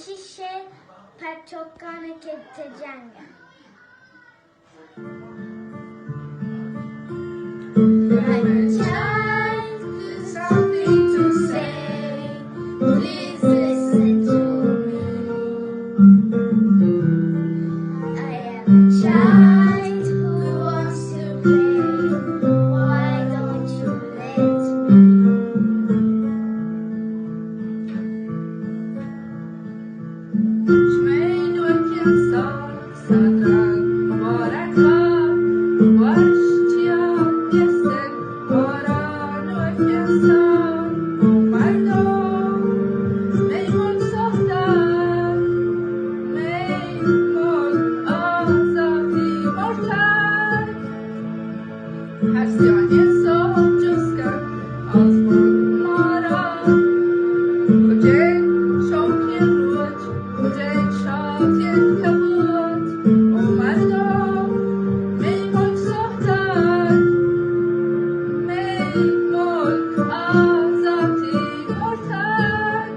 شیشه پرچوکانه که تجنگن. I'm a child with something to say. Please listen to me. I am a child who wants to play. Why don't you let me? چشمه نوکستان صدرن مبارکا واشتیام یستن باران نوکستان مردم میمون سختن میمون آزادی مرتد هرسیانی صبح جسکن آزمون مارا کجای شوکی روچ کجای شاتی کبود اومدم میمون سختن میمون آزادی مرتد